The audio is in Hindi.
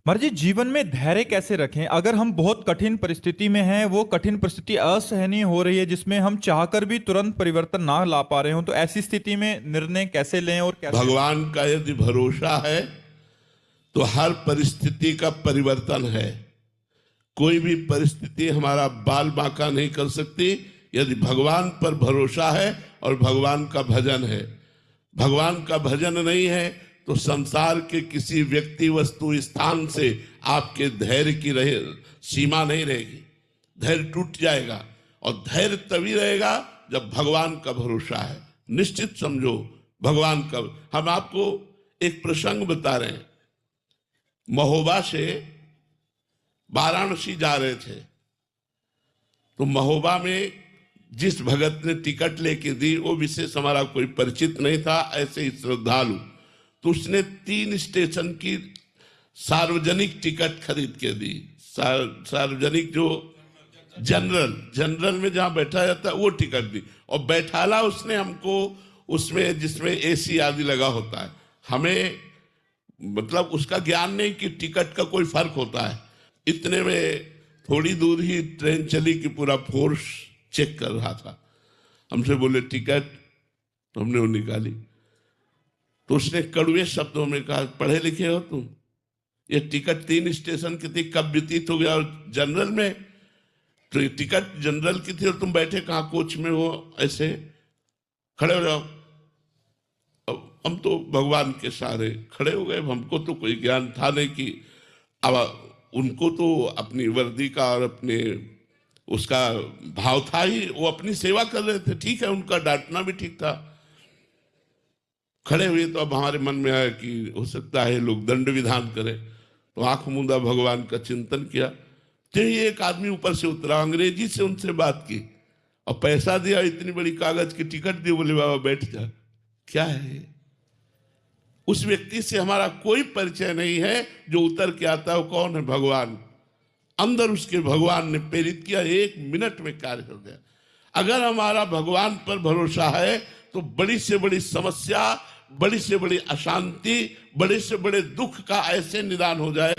महाराज जी, जीवन में धैर्य कैसे रखें? अगर हम बहुत कठिन परिस्थिति में हैं, वो कठिन परिस्थिति असहनीय हो रही है जिसमें हम चाहकर भी तुरंत परिवर्तन ना ला पा रहे हो, तो ऐसी स्थिति में निर्णय कैसे लें और कैसे? भगवान का यदि भरोसा है तो हर परिस्थिति का परिवर्तन है। कोई भी परिस्थिति हमारा बाल बांका नहीं कर सकती यदि भगवान पर भरोसा है और भगवान का भजन है। भगवान का भजन नहीं है तो संसार के किसी व्यक्ति, वस्तु, स्थान से आपके धैर्य की सीमा नहीं रहेगी। धैर्य टूट जाएगा और धैर्य तभी रहेगा जब भगवान का भरोसा है। निश्चित समझो भगवान का। हम आपको एक प्रसंग बता रहे हैं। महोबा से वाराणसी जा रहे थे तो महोबा में जिस भगत ने टिकट लेके दी वो विशेष हमारा कोई परिचित नहीं था, ऐसे ही श्रद्धालु, तो उसने 3 स्टेशन की सार्वजनिक टिकट खरीद के दी। सार्वजनिक जो जनरल में जहां बैठा जाता है वो टिकट दी और बैठाला उसने हमको उसमें जिसमें एसी आदि लगा होता है। हमें मतलब उसका ज्ञान नहीं कि टिकट का कोई फर्क होता है। इतने में थोड़ी दूर ही ट्रेन चली कि पूरा फोर्स चेक कर रहा था। हमसे बोले टिकट, तो हमने वो निकाली तो उसने कड़वे शब्दों में कहा, पढ़े लिखे हो तुम? ये टिकट 3 स्टेशन की थी, कब व्यतीत हो गया और जनरल में? तो ये टिकट जनरल की थी और तुम बैठे कहाँ कोच में हो? ऐसे खड़े हो जाओ। अब हम तो भगवान के सहारे खड़े हो गए। हमको तो कोई ज्ञान था नहीं कि अब उनको तो अपनी वर्दी का और अपने उसका भाव था ही, वो अपनी सेवा कर रहे थे। ठीक है, उनका डांटना भी ठीक था। खड़े हुए तो अब हमारे मन में आया कि हो सकता है लोग दंड विधान करें, तो आंख मूंदा भगवान का चिंतन किया। तो एक आदमी ऊपर से उतरा, अंग्रेजी से उनसे बात की और पैसा दिया, इतनी बड़ी कागज की टिकट दी, बोले बाबा बैठ जा। क्या है? उस व्यक्ति से हमारा कोई परिचय नहीं है। जो उतर के आता है वो कौन है? भगवान। अंदर उसके भगवान ने प्रेरित किया, 1 मिनट में कार्य कर दिया। अगर हमारा भगवान पर भरोसा है तो बड़ी से बड़ी समस्या, बड़ी से बड़ी अशांति, बड़े से बड़े दुख का ऐसे निदान हो जाए।